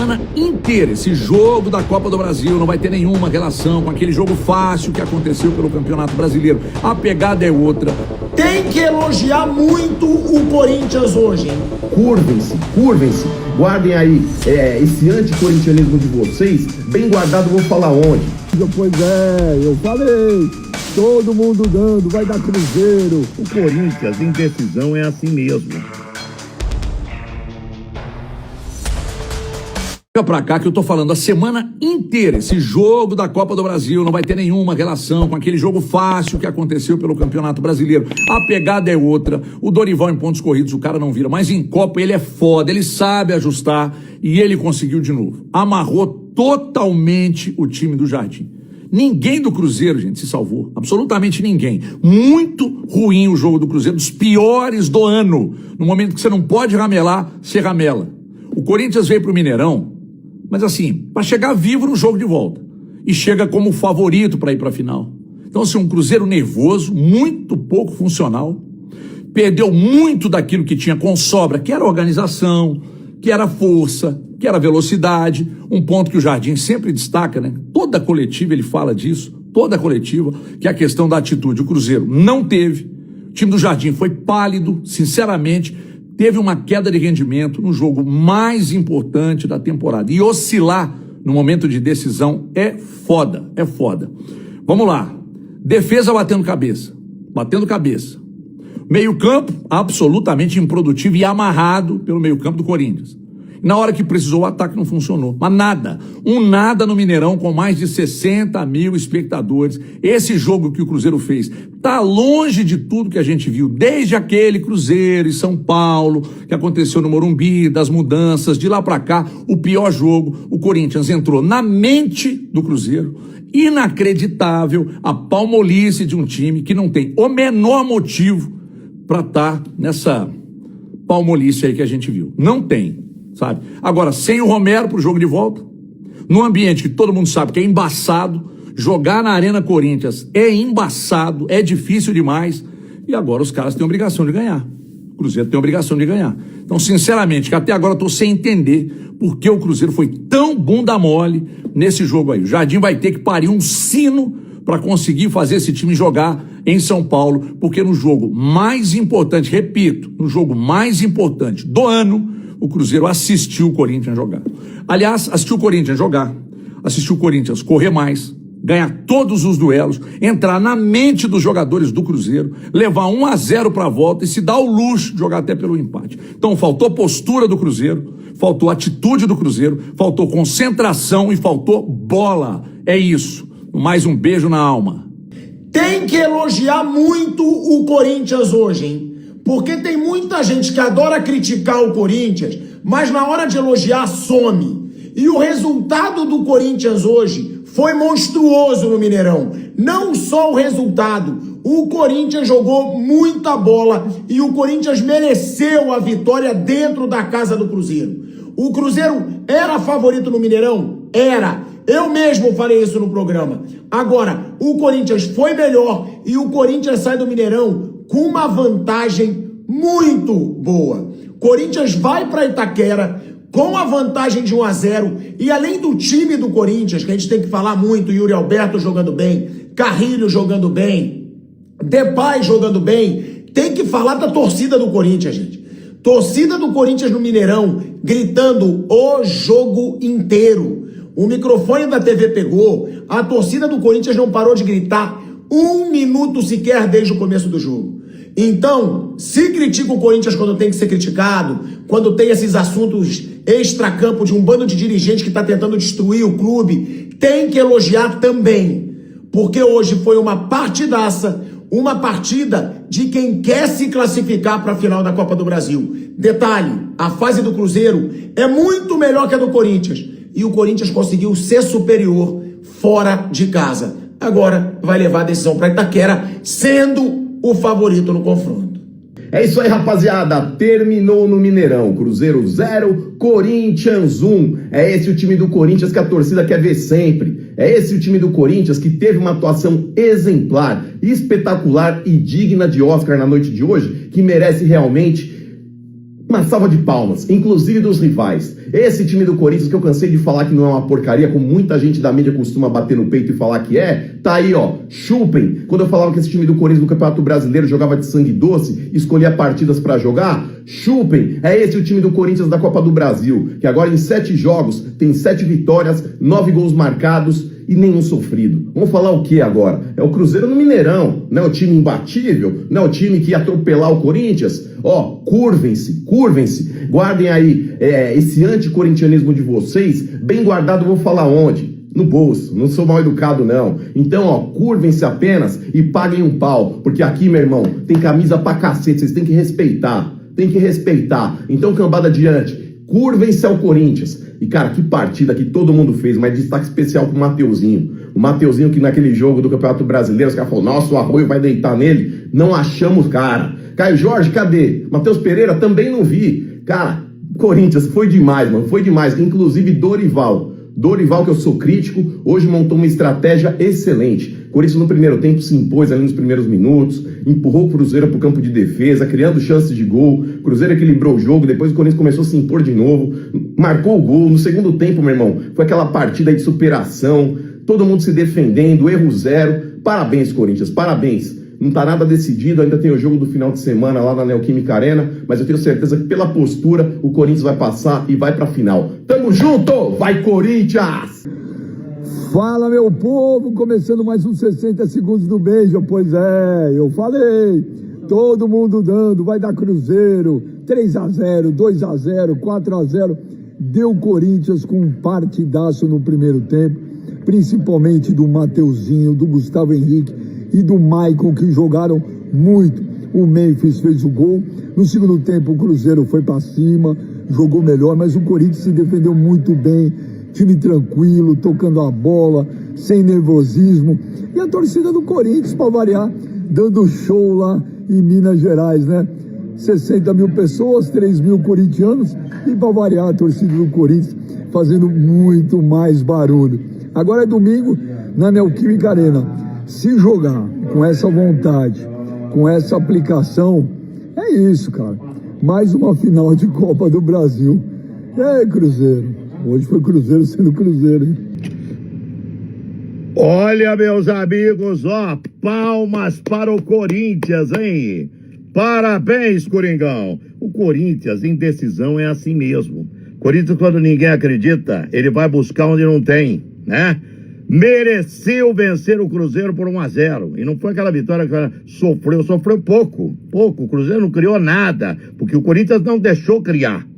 semana inteira. Esse jogo da Copa do Brasil não vai ter nenhuma relação com aquele jogo fácil que aconteceu pelo Campeonato Brasileiro. A pegada é outra. Tem que elogiar muito o Corinthians hoje, hein? Curvem-se. Guardem aí esse anticorintianismo de vocês, bem guardado, vou falar onde. Pois é, eu falei, todo mundo dando, vai dar Cruzeiro. O Corinthians, indecisão, é assim mesmo. Fica pra cá que eu tô falando a semana inteira. Esse jogo da Copa do Brasil não vai ter nenhuma relação com aquele jogo fácil que aconteceu pelo Campeonato Brasileiro. A pegada é outra. O Dorival em pontos corridos, o cara não vira. Mas em Copa ele é foda, ele sabe ajustar e ele conseguiu de novo. Amarrou totalmente o time do Jardim. Ninguém do Cruzeiro, gente, se salvou. Absolutamente ninguém. Muito ruim o jogo do Cruzeiro, dos piores do ano. No momento que você não pode ramelar, você ramela. O Corinthians veio pro Mineirão, mas assim, para chegar vivo no jogo de volta. E chega como favorito para ir para a final. Então, assim, um Cruzeiro nervoso, muito pouco funcional. Perdeu muito daquilo que tinha com sobra, que era organização, que era força, que era velocidade. Um ponto que o Jardim sempre destaca, né? Toda coletiva ele fala disso, toda coletiva, que é a questão da atitude. O Cruzeiro não teve. O time do Jardim foi pálido, sinceramente. Teve uma queda de rendimento no jogo mais importante da temporada. E oscilar no momento de decisão é foda, é foda. Vamos lá. Defesa batendo cabeça. Meio-campo absolutamente improdutivo e amarrado pelo meio-campo do Corinthians. Na hora que precisou, o ataque não funcionou. Mas nada. Nada no Mineirão com mais de 60 mil espectadores. Esse jogo que o Cruzeiro fez tá longe de tudo que a gente viu. Desde aquele Cruzeiro e São Paulo, que aconteceu no Morumbi, das mudanças, de lá pra cá, o pior jogo. O Corinthians entrou na mente do Cruzeiro. Inacreditável a palmolice de um time que não tem o menor motivo pra estar nessa palmolice aí que a gente viu. Não tem. Sabe? Agora, sem o Romero pro jogo de volta, num ambiente que todo mundo sabe que é embaçado, jogar na Arena Corinthians é embaçado, é difícil demais, e agora os caras têm obrigação de ganhar. O Cruzeiro tem obrigação de ganhar. Então, sinceramente, que até agora eu tô sem entender por que o Cruzeiro foi tão bunda mole nesse jogo aí. O Jardim vai ter que parir um sino para conseguir fazer esse time jogar em São Paulo, porque no jogo mais importante, repito, no jogo mais importante do ano, o Cruzeiro assistiu o Corinthians jogar. Aliás, assistiu o Corinthians jogar, assistiu o Corinthians correr mais, ganhar todos os duelos, entrar na mente dos jogadores do Cruzeiro, levar 1-0 para a volta e se dar o luxo de jogar até pelo empate. Então faltou postura do Cruzeiro, faltou atitude do Cruzeiro, faltou concentração e faltou bola. É isso. Mais um beijo na alma. Tem que elogiar muito o Corinthians hoje, hein? Porque tem muita gente que adora criticar o Corinthians, mas na hora de elogiar some. E o resultado do Corinthians hoje foi monstruoso no Mineirão. Não só o resultado, o Corinthians jogou muita bola e o Corinthians mereceu a vitória dentro da casa do Cruzeiro. O Cruzeiro era favorito no Mineirão? Era. Eu mesmo falei isso no programa. Agora, o Corinthians foi melhor e o Corinthians sai do Mineirão com uma vantagem muito boa. Corinthians vai para Itaquera com a vantagem de 1-0 e além do time do Corinthians, que a gente tem que falar muito, Yuri Alberto jogando bem, Carrilho jogando bem, Depay jogando bem, tem que falar da torcida do Corinthians, gente. Torcida do Corinthians no Mineirão, gritando o jogo inteiro. O microfone da TV pegou, a torcida do Corinthians não parou de gritar 1 minuto sequer desde o começo do jogo. Então, se critica o Corinthians quando tem que ser criticado, quando tem esses assuntos extracampo de um bando de dirigentes que está tentando destruir o clube, tem que elogiar também. Porque hoje foi uma partidaça, uma partida de quem quer se classificar para a final da Copa do Brasil. Detalhe, a fase do Cruzeiro é muito melhor que a do Corinthians. E o Corinthians conseguiu ser superior fora de casa. Agora vai levar a decisão para Itaquera, sendo o favorito no confronto. É isso aí, rapaziada. Terminou no Mineirão. Cruzeiro 0, Corinthians 1. É esse o time do Corinthians que a torcida quer ver sempre. É esse o time do Corinthians que teve uma atuação exemplar, espetacular e digna de Oscar na noite de hoje, que merece realmente Uma salva de palmas, inclusive dos rivais. Esse time do Corinthians, que eu cansei de falar que não é uma porcaria, como muita gente da mídia costuma bater no peito e falar que é, tá aí, ó, chupem. Quando eu falava que esse time do Corinthians do Campeonato Brasileiro jogava de sangue doce, escolhia partidas pra jogar, chupem. É esse o time do Corinthians da Copa do Brasil, que agora em 7 jogos tem 7 vitórias, 9 gols marcados e nenhum sofrido. Vamos falar o que agora? É o Cruzeiro no Mineirão, não é o time imbatível, não é o time que ia atropelar o Corinthians. Ó, curvem-se, guardem aí esse anticorintianismo de vocês, bem guardado, vou falar onde? No bolso, não sou mal educado não. Então, ó, curvem-se apenas e paguem um pau, porque aqui, meu irmão, tem camisa pra cacete, vocês têm que respeitar, Então, cambada adiante, curvem-se ao Corinthians. E, cara, que partida que todo mundo fez, mas destaque especial pro Mateuzinho. O Mateuzinho que naquele jogo do Campeonato Brasileiro, os caras falaram, nossa, o Arroio vai deitar nele. Não achamos, cara. Caio Jorge, cadê? Matheus Pereira, também não vi. Cara, Corinthians, foi demais, mano, foi demais. Inclusive, Dorival, que eu sou crítico, hoje montou uma estratégia excelente. Corinthians no primeiro tempo se impôs ali nos primeiros minutos, empurrou o Cruzeiro pro campo de defesa, criando chances de gol. Cruzeiro equilibrou o jogo, depois o Corinthians começou a se impor de novo, marcou o gol. No segundo tempo, meu irmão, foi aquela partida de superação, todo mundo se defendendo, erro zero. Parabéns, Corinthians, parabéns. Não tá nada decidido, ainda tem o jogo do final de semana lá na Neoquímica Arena, mas eu tenho certeza que pela postura o Corinthians vai passar e vai pra final. Tamo junto! Vai, Corinthians! Fala, meu povo, começando mais uns 60 segundos do beijo. Pois é, eu falei, todo mundo dando, vai dar Cruzeiro, 3-0, 2-0, 4-0. Deu Corinthians com um partidaço no primeiro tempo, principalmente do Mateuzinho, do Gustavo Henrique e do Maicon, que jogaram muito. O Memphis fez o gol. No segundo tempo o Cruzeiro foi para cima, jogou melhor, mas o Corinthians se defendeu muito bem. Time tranquilo, tocando a bola, sem nervosismo. E a torcida do Corinthians, para variar, dando show lá em Minas Gerais, né? 60 mil pessoas, 3 mil corintianos. E para variar, a torcida do Corinthians fazendo muito mais barulho. Agora é domingo, na Neoquímica Arena. Se jogar com essa vontade, com essa aplicação, é isso, cara. Mais uma final de Copa do Brasil. E aí, Cruzeiro? Hoje foi Cruzeiro sendo Cruzeiro, hein? Olha, meus amigos, ó, palmas para o Corinthians, hein? Parabéns, Coringão. O Corinthians, indecisão é assim mesmo. Corinthians, quando ninguém acredita, ele vai buscar onde não tem, né? Mereceu vencer o Cruzeiro por 1-0. E não foi aquela vitória que sofreu pouco. O Cruzeiro não criou nada, porque o Corinthians não deixou criar.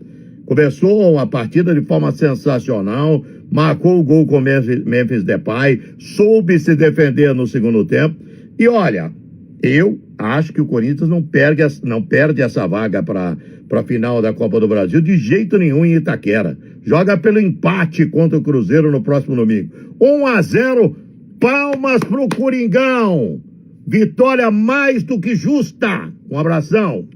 Começou a partida de forma sensacional, marcou o gol com Memphis Depay, soube se defender no segundo tempo. E olha, eu acho que o Corinthians não perde essa vaga para a final da Copa do Brasil de jeito nenhum em Itaquera. Joga pelo empate contra o Cruzeiro no próximo domingo. 1-0, palmas pro Coringão. Vitória mais do que justa. Um abração.